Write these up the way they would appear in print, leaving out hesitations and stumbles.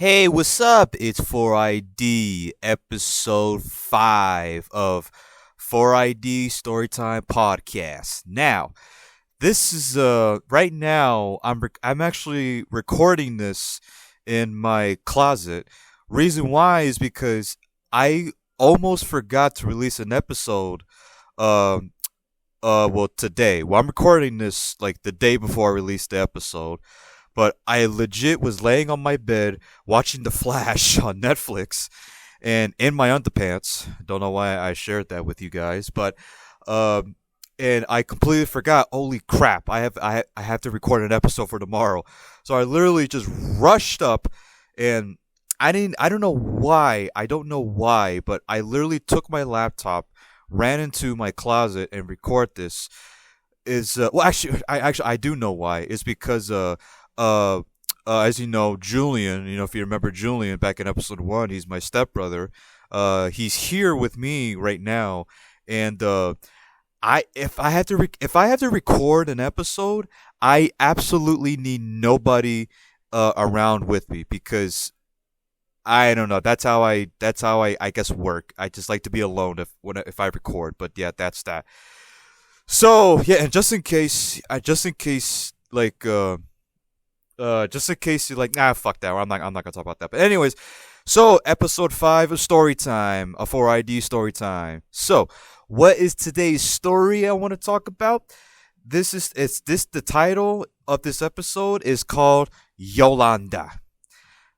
Hey, what's up? It's 4ID, episode 5 of 4ID Storytime Podcast. Now, this is right now I'm actually recording this in my closet. Reason why is because I almost forgot to release an episode um today. Well, I'm recording this like the day before I release the episode, but I legit was laying on my bed watching The Flash on Netflix and in my underpants. Don't know why I shared that with you guys, but um, and I completely forgot. Holy crap! I have to record an episode for tomorrow, so I literally just rushed up and I don't know why. I don't know why, but I literally took my laptop, ran into my closet and record this. Is well actually I do know why. It's because uh, as you know, Julian, if you remember Julian back in episode 1, he's my stepbrother. He's here with me right now, and I if I have to record an episode, I absolutely need nobody around with me because I don't know. That's how I guess work. I just like to be alone if I record. But yeah, that's that. So yeah, and just in case you're like, nah, fuck that. I'm not gonna talk about that. But anyways, so episode 5 of Storytime, a 4ID Storytime. So, what is today's story I want to talk about? The title of this episode is called Yolanda.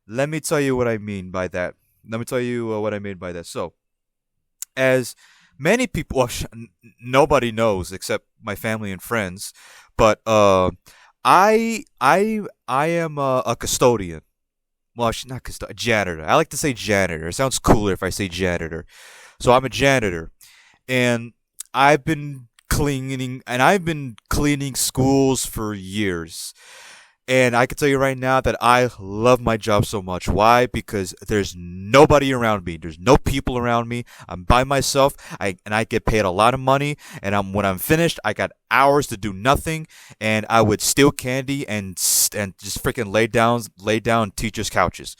Let me tell you what I mean by that. Let me tell you what I mean by that. So, as many people, nobody knows except my family and friends, but I am a custodian. Well, not custodian, janitor. I like to say janitor. It sounds cooler if I say janitor. So I'm a janitor, and I've been cleaning schools for years. And I can tell you right now that I love my job so much. Why? Because there's nobody around me. There's no people around me. I'm by myself. I get paid a lot of money. And when I'm finished, I got hours to do nothing. And I would steal candy and just freaking lay down teachers' couches.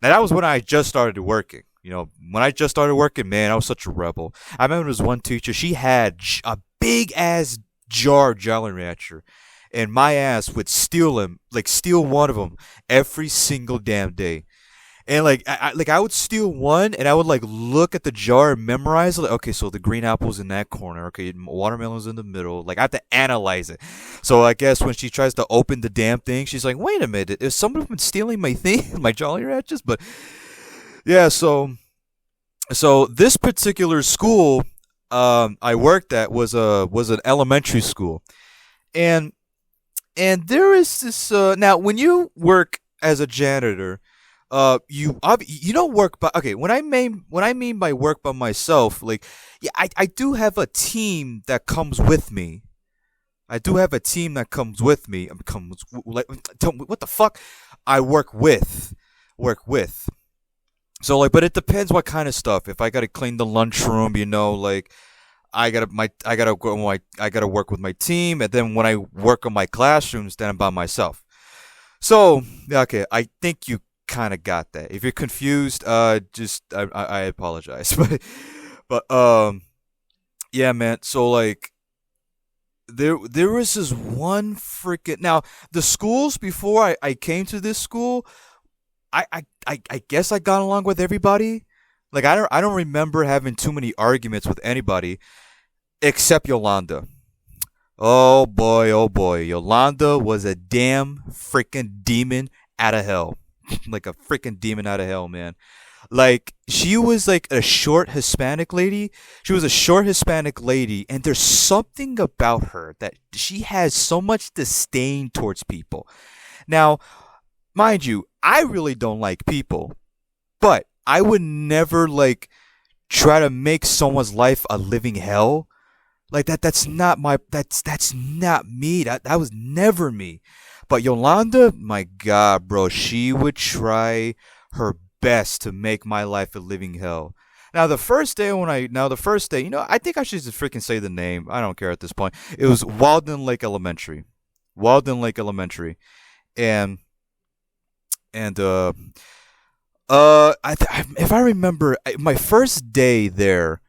Now that was when I just started working. When I just started working, man, I was such a rebel. I remember there was one teacher. She had a big ass jar of Jolly Rancher, and my ass would steal one of them every single damn day. And I would steal one, and I would like look at the jar and memorize it. Like, okay, so the green apple's in that corner. Okay, watermelon's in the middle. Like I have to analyze it. So I guess when she tries to open the damn thing, she's like, "Wait a minute, is someone been stealing my thing, my Jolly Ranchers?" But yeah, so this particular school I worked at was an elementary school, and there is this now when you work as a janitor, you don't work by okay. When I mean by work by myself, like yeah, I do have a team that comes with me. I do have a team that comes with me. Comes like tell me what the fuck I work with. So like, but it depends what kind of stuff. If I gotta clean the lunchroom, like I gotta work with my team, and then when I work on my classrooms, then I'm by myself. So yeah, okay, I think you kind of got that. If you're confused, just I apologize, but yeah, man. So like there was this one freaking now the schools before I came to this school. I guess I got along with everybody. Like I don't remember having too many arguments with anybody except Yolanda. Oh boy, Yolanda was a damn freaking demon out of hell. Like a freaking demon out of hell, man. Like she was like a short Hispanic lady. She was a short Hispanic lady, and there's something about her that she has so much disdain towards people. Now, mind you, I really don't like people, but I would never like try to make someone's life a living hell. Like that's not me. That was never me. But Yolanda, my god, bro, she would try her best to make my life a living hell. Now the first day, I think I should just freaking say the name. I don't care at this point. It was Walden Lake Elementary. Walden Lake Elementary. And and if I remember, my first day there,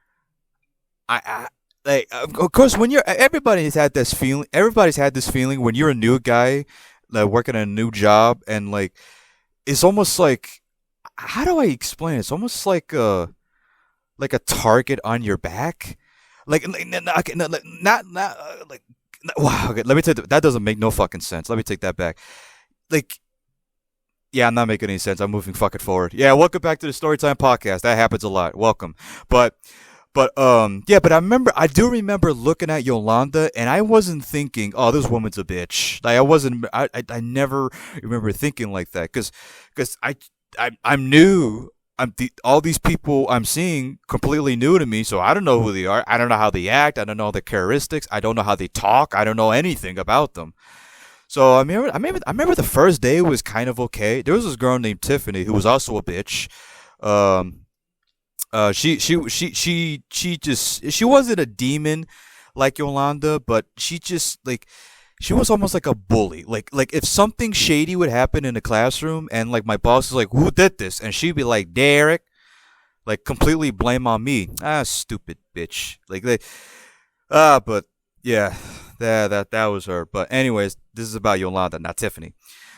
I like, of course, when you're, everybody's had this feeling. Everybody's had this feeling when you're a new guy, like working a new job, and like it's almost like, how do I explain it? It's almost like a target on your back. Okay, no, like, not like, wow. Okay, let me take that. That doesn't make no fucking sense. Let me take that back. Like, yeah, I'm not making any sense. I'm moving fucking forward. Yeah, welcome back to the Storytime Podcast. That happens a lot. Welcome. But yeah, but I do remember looking at Yolanda, and I wasn't thinking, oh, this woman's a bitch. Like, I wasn't, I never remember thinking like that, cause I'm new. All these people I'm seeing completely new to me, so I don't know who they are. I don't know how they act. I don't know their characteristics. I don't know how they talk. I don't know anything about them. So I remember the first day was kind of okay. There was this girl named Tiffany who was also a bitch. Um, she wasn't a demon like Yolanda, but she just like, she was almost like a bully. Like if something shady would happen in the classroom, and like my boss is like, "Who did this?" and she'd be like, "Derek," like completely blame on me. Ah, stupid bitch. But yeah, that was her. But anyways, this is about Yolanda, not Tiffany.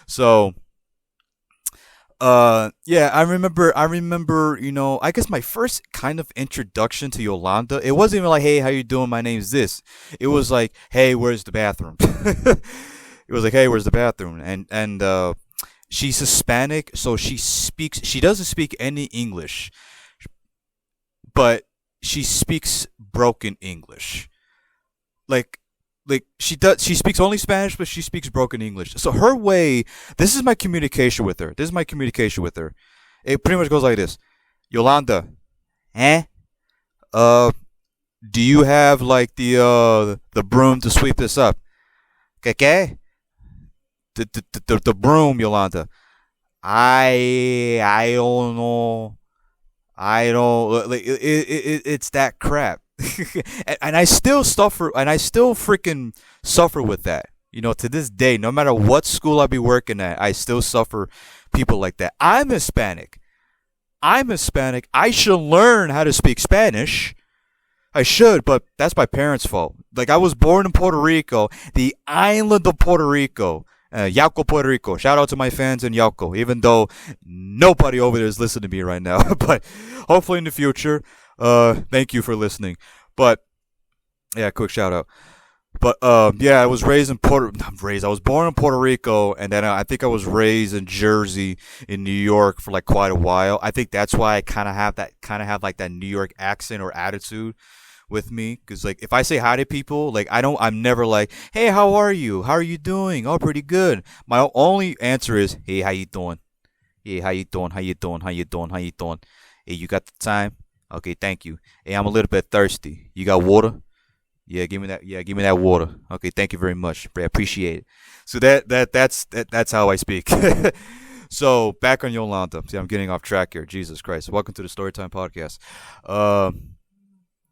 So yeah, I remember, I guess my first kind of introduction to Yolanda, it wasn't even like, hey, how you doing, my name's this. It was like, hey, where's the bathroom? It was like, hey, where's the bathroom? And she's Hispanic, so she doesn't speak any English, but she speaks broken English. like she speaks only Spanish, but she speaks broken English. So her way, this is my communication with her. This is my communication with her. It pretty much goes like this: Yolanda, eh? Uh, do you have like the broom to sweep this up? Okay, the broom, Yolanda. I don't know. I don't like it's that crap. And I still suffer, and I still freaking suffer with that. To this day, no matter what school I be working at, I still suffer people like that. I'm Hispanic. I'm Hispanic. I should learn how to speak Spanish. I should, but that's my parents' fault. Like, I was born in Puerto Rico, the island of Puerto Rico. Yauco, Puerto Rico. Shout out to my fans in Yauco, even though nobody over there is listening to me right now. But hopefully in the future, thank you for listening. But yeah, quick shout out. But yeah, I was raised in I was born in Puerto Rico, and then I think I was raised in Jersey, in New York for like quite a while. I think that's why I kind of have like that New York accent or attitude with me, because like if I say hi to people, like I'm never like, hey, how are you, how are you doing, oh, pretty good. My only answer is, hey, how you doing, hey, how you doing, how you doing, how you doing, how you doing, hey, you got the time, okay, thank you, hey, I'm a little bit thirsty, you got water, yeah, give me that, yeah, give me that water, okay, thank you very much, I appreciate it. So that's how I speak. So back on Yolanda. See, I'm getting off track here. Jesus Christ. Welcome to the Storytime Podcast.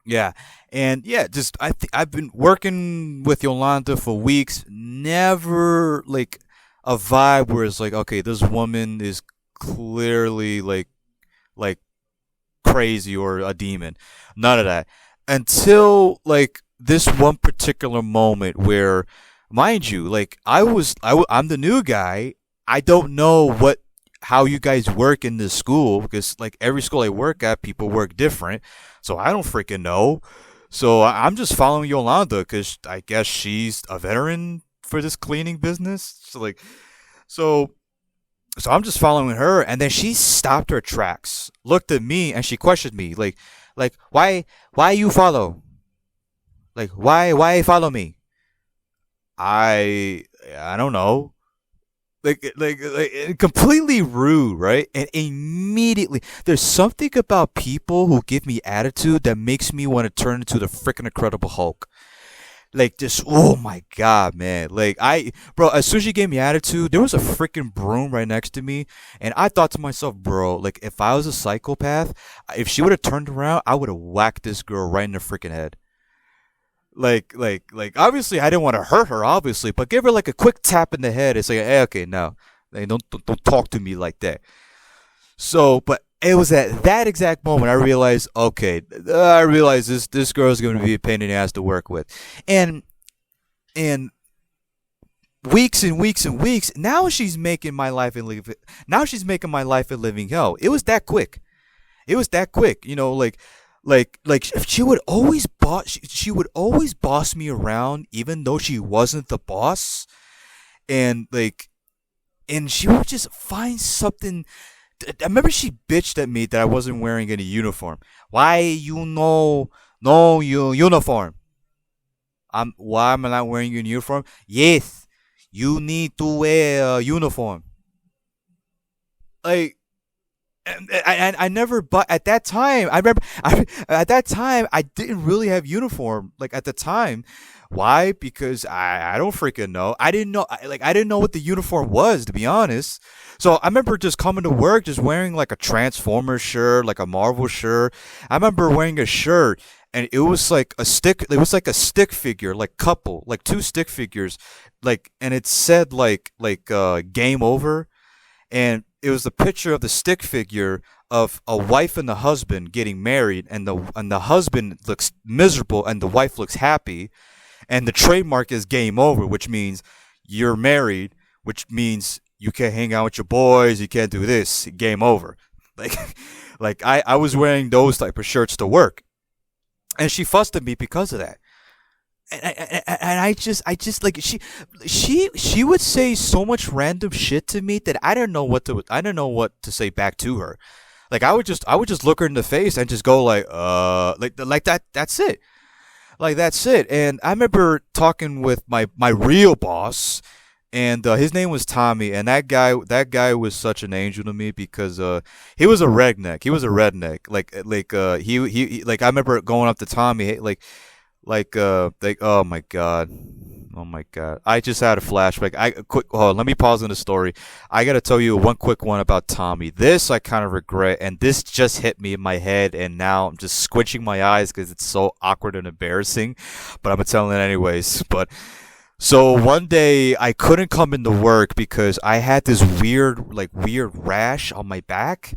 Yeah, and yeah, just I've been working with Yolanda for weeks. Never like a vibe where it's like, okay, this woman is clearly like crazy or a demon. None of that until like this one particular moment where, mind you, like I'm the new guy. I don't know how you guys work in this school, because like every school I work at, people work different. So I don't freaking know. So I'm just following Yolanda because I guess she's a veteran for this cleaning business. So so I'm just following her, and then she stopped her tracks, looked at me, and she questioned me like why you follow, like why follow me? I don't know. Like completely rude, right? And immediately, there's something about people who give me attitude that makes me want to turn into the freaking Incredible Hulk. Like, just, oh my god, man. Like, bro, as soon as she gave me attitude, there was a freaking broom right next to me, and I thought to myself, bro, like, if I was a psychopath, if she would have turned around, I would have whacked this girl right in the freaking head. Like, obviously, I didn't want to hurt her, obviously, but give her like a quick tap in the head. It's like, hey, okay, no, hey, don't talk to me like that. So, but it was at that exact moment I realized, okay, I realized this girl is going to be a pain in the ass to work with, and and weeks and weeks and weeks. Now she's making my life a live. Now she's making my life a living hell. It was that quick. It was that quick. Like she would always she would always boss me around, even though she wasn't the boss, and and she would just find something. I remember she bitched at me that I wasn't wearing any uniform. Why you no you uniform? Why am I not wearing a uniform? Yes, you need to wear a uniform. Like, I never, but at that time I remember at that time I didn't really have uniform, like at the time. Why? Because I don't freaking know. I didn't know, I didn't know what the uniform was, to be honest. So I remember just coming to work just wearing like a Transformer shirt, like a Marvel shirt. I remember wearing a shirt, and it was like a stick figure, like couple, like two stick figures, like, and it said game over, and it was a picture of the stick figure of a wife and the husband getting married, and the husband looks miserable and the wife looks happy, and the trademark is game over, which means you're married, which means you can't hang out with your boys, you can't do this, game over. Like, I was wearing those type of shirts to work, and she fussed at me because of that. And like she would say so much random shit to me that I don't know what to say back to her. Like, I would just look her in the face and just go like like that, that's it. Like, that's it. And I remember talking with my real boss, and his name was Tommy, and that guy was such an angel to me because he was a redneck. He was a redneck. Like I remember going up to Tommy, hey, oh my god. Oh my god. I just had a flashback. Hold on, let me pause on the story. I got to tell you one quick one about Tommy. This I kind of regret, and this just hit me in my head, and now I'm just squinching my eyes cuz it's so awkward and embarrassing, but I'm going to tell it anyways. But so one day I couldn't come into work because I had this weird rash on my back.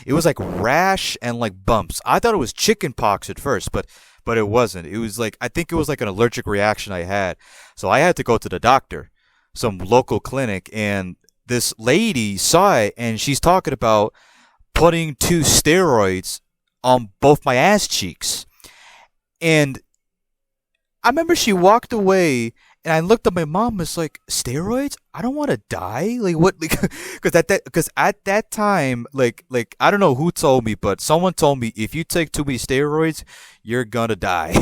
It was like rash and like bumps. I thought it was chicken pox at first, but it wasn't. It was like, I think it was like an allergic reaction I had. So I had to go to the doctor, some local clinic, and this lady saw it, and she's talking about putting two steroids on both my ass cheeks. And I remember she walked away, and I looked at my mom. Was like, steroids? I don't want to die. Like, what? Because at that time, I don't know who told me, but someone told me if you take too many steroids, you're gonna die.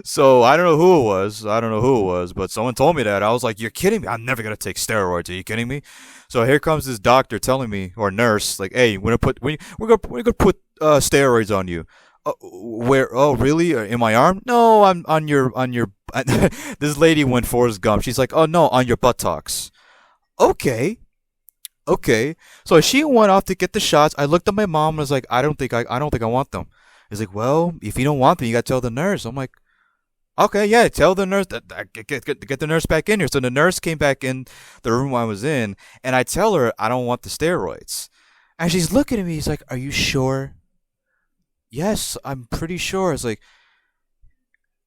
So I don't know who it was. I don't know who it was, but someone told me that. I was like, you're kidding me? I'm never gonna take steroids. Are you kidding me? So here comes this doctor telling me, or nurse, like, hey, we're gonna put steroids on you. Where? Oh, really? In my arm? No, I'm on your. This lady went Forrest Gump. She's like, oh no, on your buttocks. Okay, okay. So she went off to get the shots. I looked at my mom and was like, I don't think I want them. He's like, well, if you don't want them, you gotta tell the nurse. I'm like, okay, yeah, tell the nurse. Get the nurse back in here. So the nurse came back in the room I was in, and I tell her I don't want the steroids, and she's looking at me. He's like, are you sure? Yes, I'm pretty sure. It's like,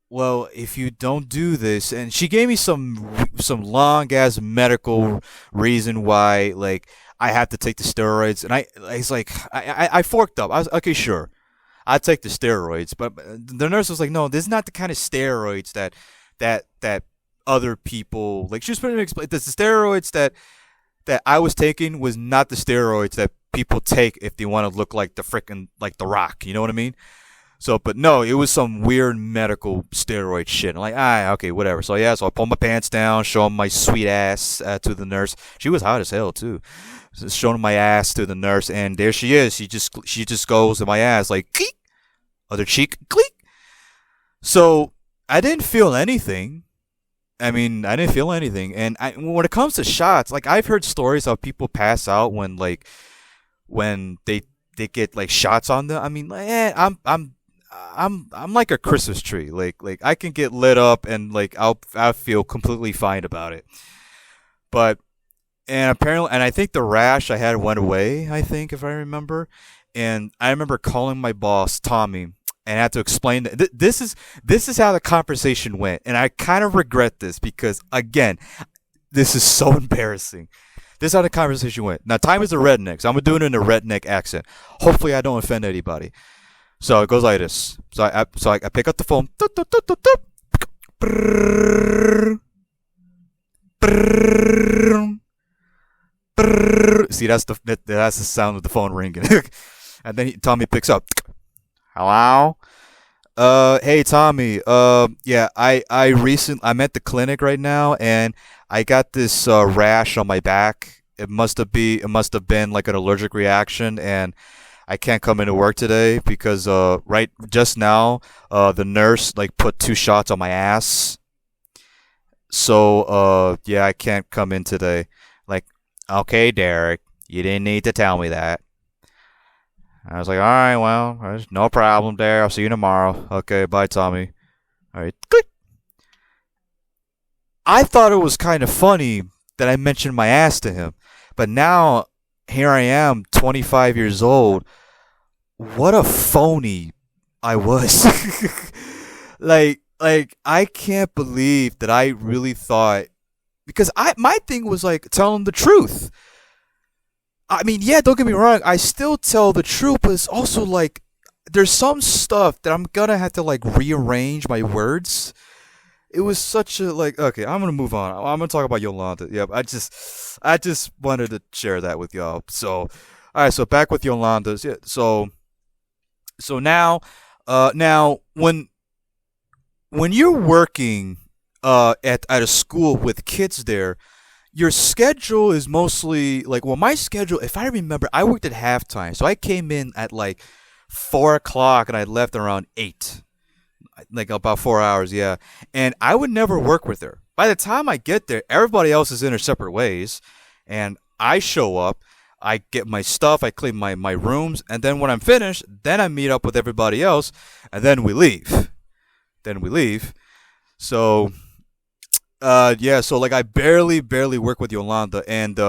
well, if you don't do this, and she gave me some long ass medical reason why, like, I have to take the steroids, and it's like I forked up. I was okay, sure, I'd take the steroids, but the nurse was like, no, this is not the kind of steroids that other people like. She was trying to explain the steroids that I was taking was not the steroids that people take if they want to look like the frickin' like the Rock. You know what I mean? So, but no, it was some weird medical steroid shit. I'm like, okay, whatever. So yeah, so I pull my pants down, show my sweet ass to the nurse. She was hot as hell too. Just showing my ass to the nurse, and there she is. She just goes to my ass like, cleek, other cheek, cleek. So I didn't feel anything. I mean, I didn't feel anything. And when it comes to shots, like, I've heard stories of people pass out when they get like shots on them. I mean, I'm like a Christmas tree. Like I can get lit up, and like I'll feel completely fine about it. But and apparently, and I think the rash I had went away. I think, if I remember, and I remember calling my boss Tommy, and I had to explain that this is how the conversation went, and I kind of regret this because again, this is so embarrassing. This is how the conversation went. Now, time is a redneck, so I'm gonna do it in a redneck accent. Hopefully, I don't offend anybody. So it goes like this. So I pick up the phone. Toot, toot, toot, toot, toot. Brrrr, brrrr, brrrr. See, that's the sound of the phone ringing. And then Tommy picks up. Hello. Hey Tommy. Yeah, I'm at the clinic right now, and I got this rash on my back. It must have been like an allergic reaction, and I can't come into work today because right just now the nurse like put 2 shots on my ass. So yeah, I can't come in today. Like, okay, Derek, you didn't need to tell me that. I was like, all right, well, there's no problem there. I'll see you tomorrow. Okay, bye, Tommy. All right, click. I thought it was kind of funny that I mentioned my ass to him, but now here I am, 25 years old. What a phony I was. like I can't believe that I really thought because I my thing was like tell him the truth. I mean, yeah, don't get me wrong, I still tell the truth, but it's also like there's some stuff that I'm gonna have to like rearrange my words. It was such a like okay, I'm gonna move on. I'm gonna talk about Yolanda. Yep, I just wanted to share that with y'all. So alright, so back with Yolanda's. Yeah, so now when you're working at a school with kids there, your schedule is mostly like well my schedule if I remember I worked at halftime, so I came in at like 4 o'clock and I left around 8, like about 4 hours, yeah. And I would never work with her. By the time I get there, everybody else is in their separate ways, and I show up. I get my stuff, I clean my rooms, and then when I'm finished, then I meet up with everybody else, and then we leave. Then we leave. So yeah, so like I barely work with Yolanda, and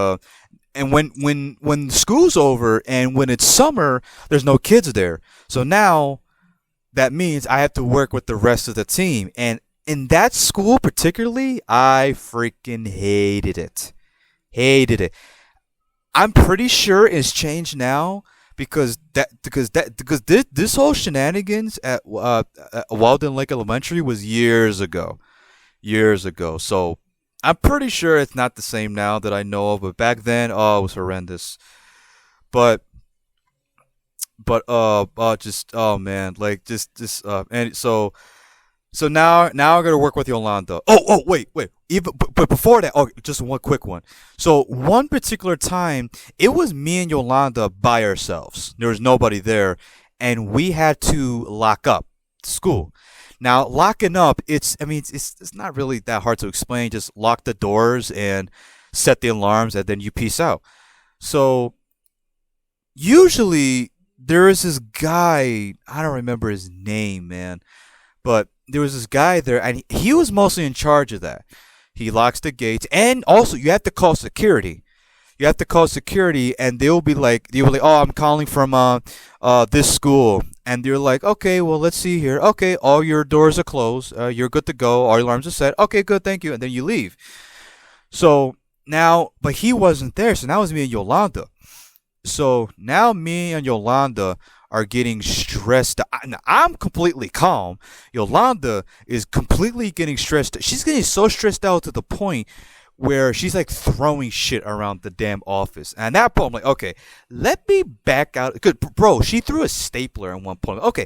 when school's over and when it's summer, there's no kids there. So now that means I have to work with the rest of the team, and in that school particularly, I freaking hated it. Hated it. I'm pretty sure it's changed now because this whole shenanigans at Walden Lake Elementary was years ago. So I'm pretty sure it's not the same now that I know of. But back then, oh, it was horrendous. But just oh man, like just and so now I gotta work with Yolanda. Wait. Even but before that, oh, just one quick one. So one particular time, it was me and Yolanda by ourselves. There was nobody there, and we had to lock up school. Now locking up, I mean it's not really that hard to explain. Just lock the doors and set the alarms, and then you peace out. So usually there is this guy. I don't remember his name, man, but there was this guy there, and he was mostly in charge of that. He locks the gates, and also you have to call security. You have to call security, and they'll be like, oh, I'm calling from this school, and they're like, okay, well, let's see here. Okay, all your doors are closed. You're good to go. All your alarms are set. Okay, good, thank you, and then you leave. So now, but he wasn't there, so now it's me and Yolanda. So now me and Yolanda are getting stressed. I'm completely calm. Yolanda is completely getting stressed. She's getting so stressed out to the point where she's like throwing shit around the damn office. And at that point, I'm like, okay, let me back out. Cause, bro, she threw a stapler at one point. Okay,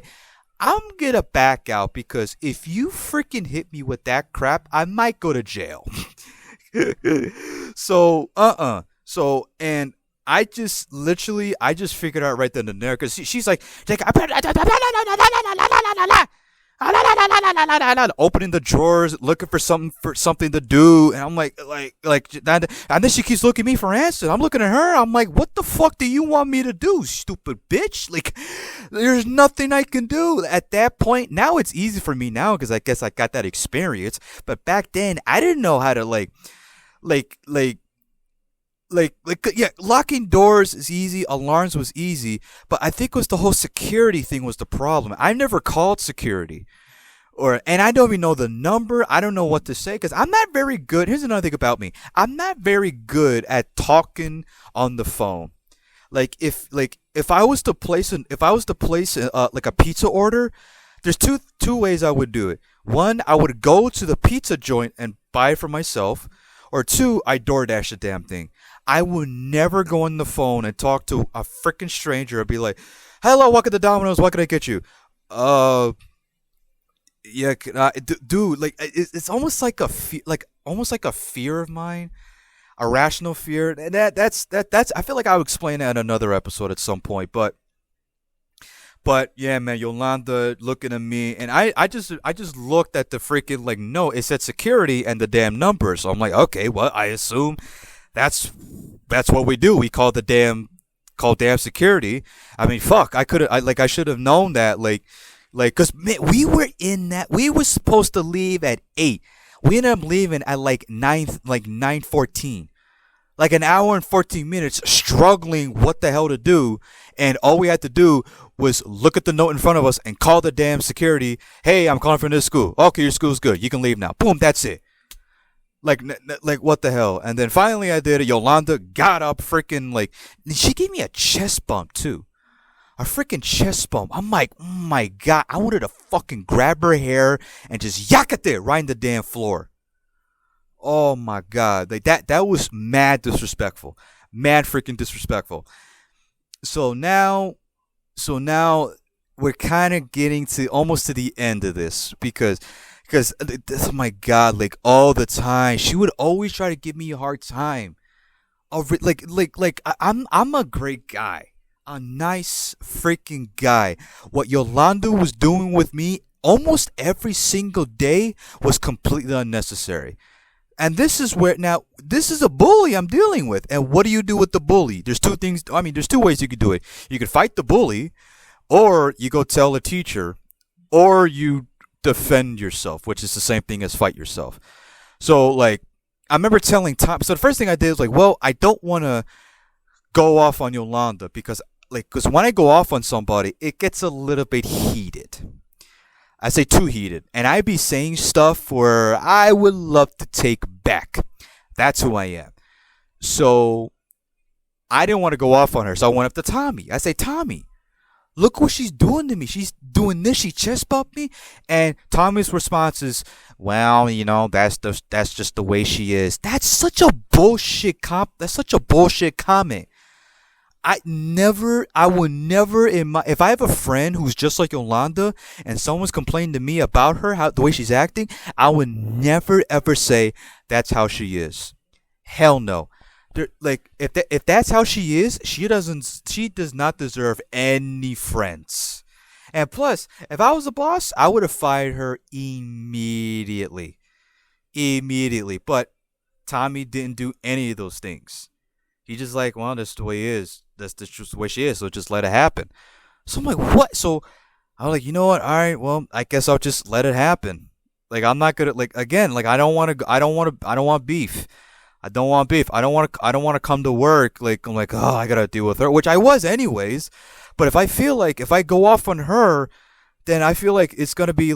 I'm gonna back out because if you freaking hit me with that crap, I might go to jail. So, and I just figured out right then and there because she's like, opening the drawers, looking for something to do, and I'm like, and then she keeps looking at me for answers. I'm looking at her. I'm like, what the fuck do you want me to do, stupid bitch? Like, there's nothing I can do at that point. Now it's easy for me now because I guess I got that experience. But back then, I didn't know how to like Yeah, locking doors is easy, alarms was easy, but I think it was the whole security thing was the problem. I never called security, and I don't even know the number. I don't know what to say because I'm not very good. Here's another thing about me: I'm not very good at talking on the phone. If I was to place like a pizza order, there's two ways I would do it. One, I would go to the pizza joint and buy it for myself, or two, I DoorDash the damn thing. I would never go on the phone and talk to a freaking stranger and be like, "Hello, welcome to Domino's. What can I get you?" Uh, yeah, dude, like it's almost like almost like a fear of mine, a rational fear. And that's. I feel like I'll explain that in another episode at some point, but yeah, man, Yolanda looking at me, and I just looked at the freaking like no, it said security and the damn number, so I'm like, okay, well, I assume that's that's what we do. We call damn security. I mean, fuck, I should have known that, cause man, we were supposed to leave at 8. We ended up leaving at like 9:14, like an hour and 14 minutes struggling what the hell to do. And all we had to do was look at the note in front of us and call the damn security. Hey, I'm calling from this school. Okay, your school's good. You can leave now. Boom, that's it. Like what the hell? And then finally I did it. Yolanda got up freaking she gave me a chest bump too. A freaking chest bump. I'm like, oh my god, I wanted to fucking grab her hair and just yak it there right in the damn floor. Oh my god, that was mad disrespectful, mad freaking disrespectful. So now, so now we're kind of getting to almost to the end of this because oh my god, like all the time she would always try to give me a hard time. I'm a great guy, a nice freaking guy. What Yolanda was doing with me almost every single day was completely unnecessary. And this is a bully I'm dealing with. And what do you do with the bully? There's two things. I mean, there's two ways you could do it. You could fight the bully, or you go tell a teacher, or you defend yourself, which is the same thing as fight yourself. So, I remember telling Tom. So the first thing I did was well, I don't want to go off on Yolanda because when I go off on somebody, it gets a little bit heated. I say too heated, and I be saying stuff where I would love to take back. That's who I am. So I didn't want to go off on her, so I went up to Tommy. I say, Tommy, look what she's doing to me. She's doing this. She chest bumped me, and Tommy's response is, "Well, that's just the way she is." That's such a bullshit That's such a bullshit comment. I will never if I have a friend who's just like Yolanda and someone's complaining to me about her, the way she's acting, I would never ever say that's how she is. Hell no. If that's how she is, she does not deserve any friends. And plus, if I was the boss, I would have fired her immediately. Immediately. But Tommy didn't do any of those things. He just well, that's the way he is. That's just the way she is. So just let it happen. So I'm like, what? So I'm like, you know what? All right, well, I guess I'll just let it happen. I'm not gonna again. I don't want to. I don't want beef. I don't want beef. I don't want to. I don't want to come to work. I'm like, oh, I gotta deal with her, which I was anyways. But if I feel if I go off on her, then I feel like it's gonna be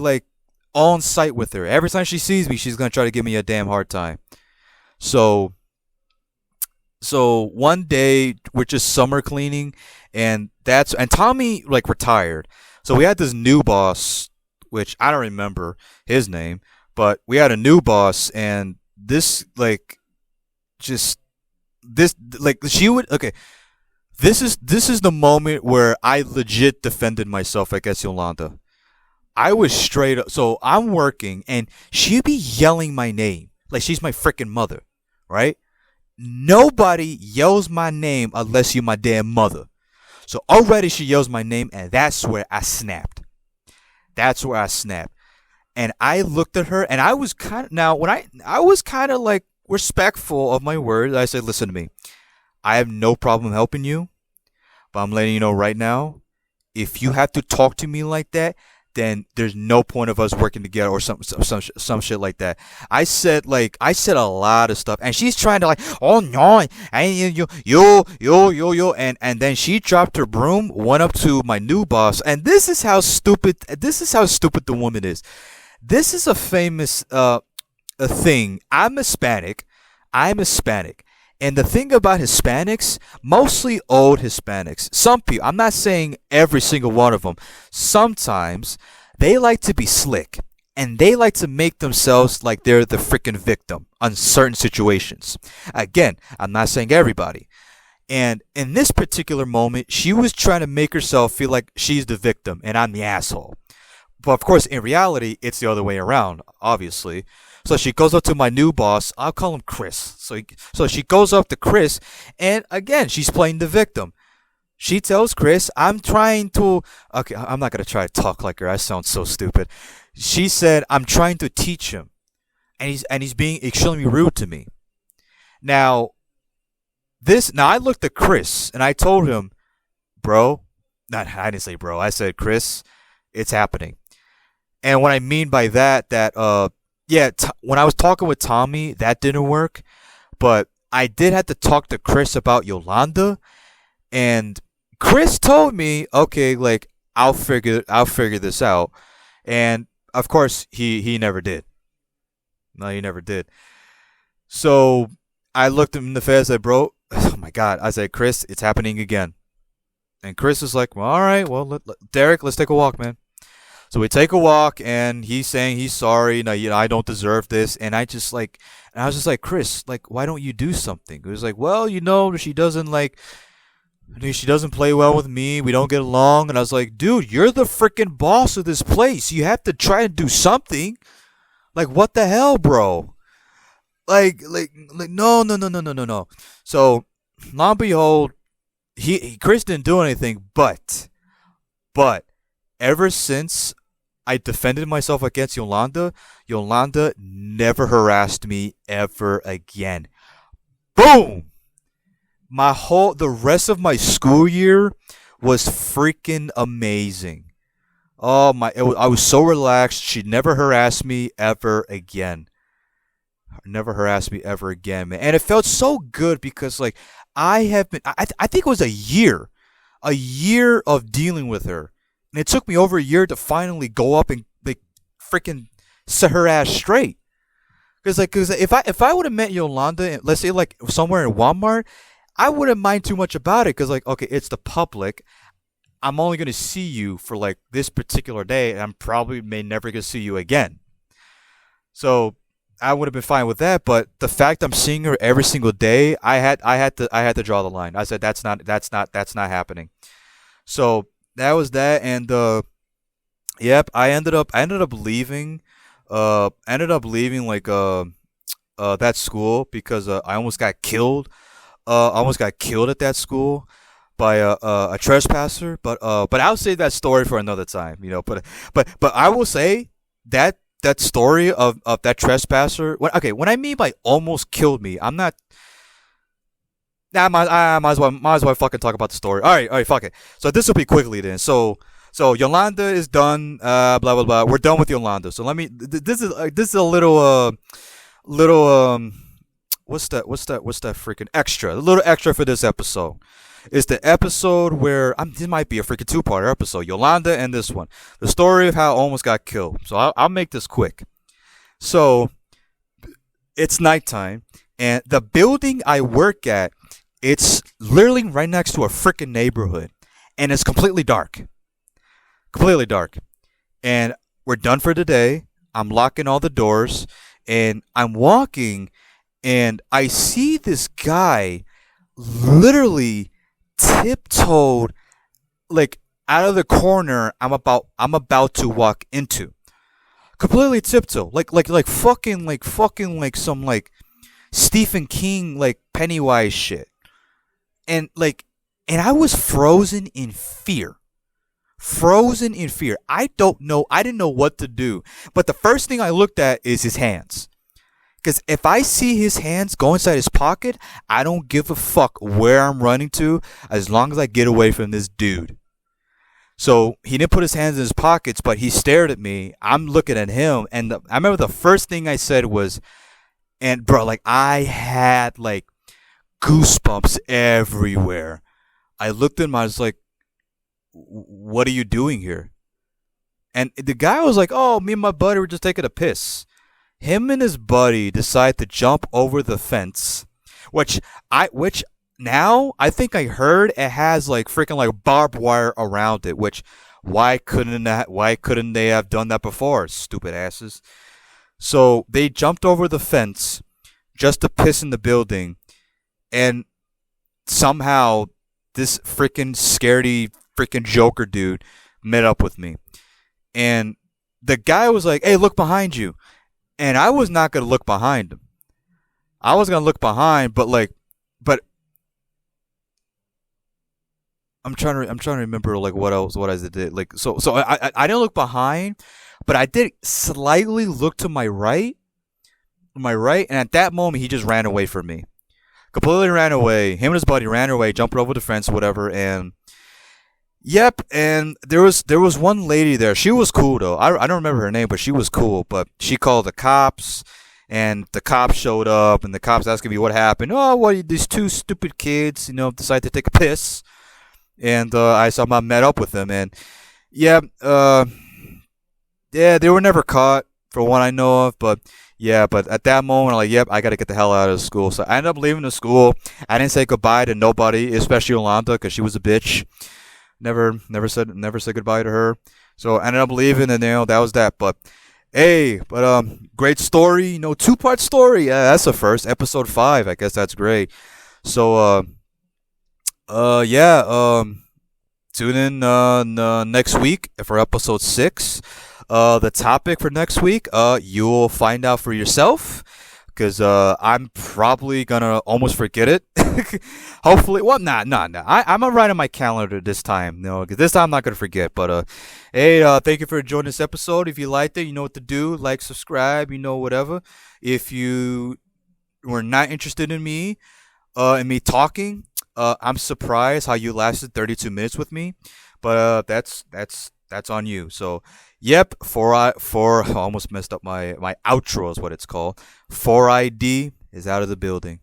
on site with her. Every time she sees me, she's gonna try to give me a damn hard time. So. So one day we're just summer cleaning, and Tommy retired. So we had this new boss, which I don't remember his name, but we had a new boss, and this just this she would okay. This is the moment where I legit defended myself against Yolanda. I was straight up. So I'm working, and she'd be yelling my name like she's my freaking mother, right? Nobody yells my name unless you're my damn mother. So already she yells my name, and that's where I snapped. That's where I snapped. And I looked at her, and I was kind of I was kind of respectful of my word. I said, "Listen to me. I have no problem helping you, but I'm letting you know right now, if you have to talk to me like that, then there's no point of us working together or some shit like that. I said a lot of stuff, and she's trying to like, oh no, and and then she dropped her broom, went up to my new boss, and this is how stupid the woman is. This is a famous a thing. I'm Hispanic. And the thing about Hispanics, mostly old Hispanics, some people, I'm not saying every single one of them, sometimes they like to be slick and they like to make themselves like they're the freaking victim on certain situations. Again, I'm not saying everybody. And in this particular moment, she was trying to make herself feel like she's the victim and I'm the asshole. But of course, in reality, it's the other way around, obviously. So she goes up to my new boss. I'll call him Chris. So she goes up to Chris, and again, she's playing the victim. She tells Chris, I'm trying to. Okay, I'm not going to try to talk like her. I sound so stupid. She said, I'm trying to teach him. And he's being extremely rude to me. Now, I looked at Chris, and I told him, bro. I didn't say bro. I said, Chris, it's happening. And what I mean by that, when I was talking with Tommy, that didn't work. But I did have to talk to Chris about Yolanda, and Chris told me, okay, like I'll figure this out. And of course, he never did. No, he never did. So I looked him in the face. I said, bro, oh my God. I said, Chris, it's happening again. And Chris is like, well, all right, well, Derek, let's take a walk, man. So we take a walk, and he's saying he's sorry. No, I don't deserve this. And I was just like, Chris, like, why don't you do something? He was like, well, she doesn't play well with me. We don't get along. And I was like, dude, you're the freaking boss of this place. You have to try to do something. Like, what the hell, bro? Like, no. So, lo and behold, Chris didn't do anything, but ever since I defended myself against Yolanda never harassed me ever again. Boom! The rest of my school year was freaking amazing. I was so relaxed. She never harassed me ever again. Never harassed me ever again, man. And it felt so good because, like, I think it was a year of dealing with her. And it took me over a year to finally go up and like freaking set her ass straight. Cause if I would have met Yolanda, let's say like somewhere in Walmart, I wouldn't mind too much about it. Cause like, okay, it's the public. I'm only gonna see you for like this particular day, and I'm probably may never gonna see you again. So I would have been fine with that. But the fact I'm seeing her every single day, I had to draw the line. I said that's not happening. So that was that, and yep, I ended up leaving. Like that school because I almost got killed. At that school by a trespasser. But I'll save that story for another time. But I will say that story of that trespasser. When I mean by almost killed me, I'm not. Nah, I might as well fucking talk about the story. All right, fuck it. So this will be quickly then. So Yolanda is done. Blah blah blah. We're done with Yolanda. So let me. This is a little what's that freaking extra? A little extra for this episode. It's the episode where this might be a freaking two-part episode. Yolanda and this one, the story of how I almost got killed. So I'll make this quick. So it's nighttime, and the building I work at. It's literally right next to a freaking neighborhood, and it's completely dark. Completely dark. And we're done for the day. I'm locking all the doors, and I'm walking, and I see this guy literally tiptoed like out of the corner I'm about to walk into. Completely tiptoe. Like fucking some like Stephen King like Pennywise shit. And I was frozen in fear. I didn't know what to do. But the first thing I looked at is his hands. Because if I see his hands go inside his pocket, I don't give a fuck where I'm running to as long as I get away from this dude. So he didn't put his hands in his pockets, but he stared at me. I'm looking at him, and I remember the first thing I said was, and bro, like I had like goosebumps everywhere. I looked at him, I was like, what are you doing here? And the guy was like, oh, me and my buddy were just taking a piss. Him and his buddy decide to jump over the fence, which now I think I heard it has like freaking like barbed wire around it. Which why couldn't they have done that before? Stupid asses. So they jumped over the fence just to piss in the building, and somehow this freaking scaredy freaking Joker dude met up with me, and the guy was like, "Hey, look behind you," and I was not gonna look behind him. I was gonna look behind, but I'm trying to remember like what I did like so I didn't look behind, but I did slightly look to my right, and at that moment he just ran away from me, completely ran away. Him and his buddy ran away, jumped over the fence, whatever, and yep. And there was one lady there. She was cool though. I don't remember her name, but she was cool. But she called the cops, and the cops showed up, and the cops asking me what happened. Oh, well, these two stupid kids, decided to take a piss, and I somehow met up with them, and yeah, yeah, they were never caught for what I know of, but yeah, but at that moment, I'm like, yep, I gotta get the hell out of school. So I ended up leaving the school. I didn't say goodbye to nobody, especially Yolanda, because she was a bitch. Never said goodbye to her. So I ended up leaving, and that was that. But hey, great story. 2-part story. Yeah, that's the first episode 5. I guess that's great. So yeah. Tune in next week for episode 6. The topic for next week, you'll find out for yourself, because I'm probably gonna almost forget it. Hopefully, well, nah. I'm gonna write on my calendar this time, because this time I'm not gonna forget. But hey, thank you for joining this episode. If you liked it, you know what to do. Like, subscribe, whatever. If you were not interested in me talking, I'm surprised how you lasted 32 minutes with me, but that's on you. So, yep, I almost messed up my outro is what it's called. 4ID is out of the building.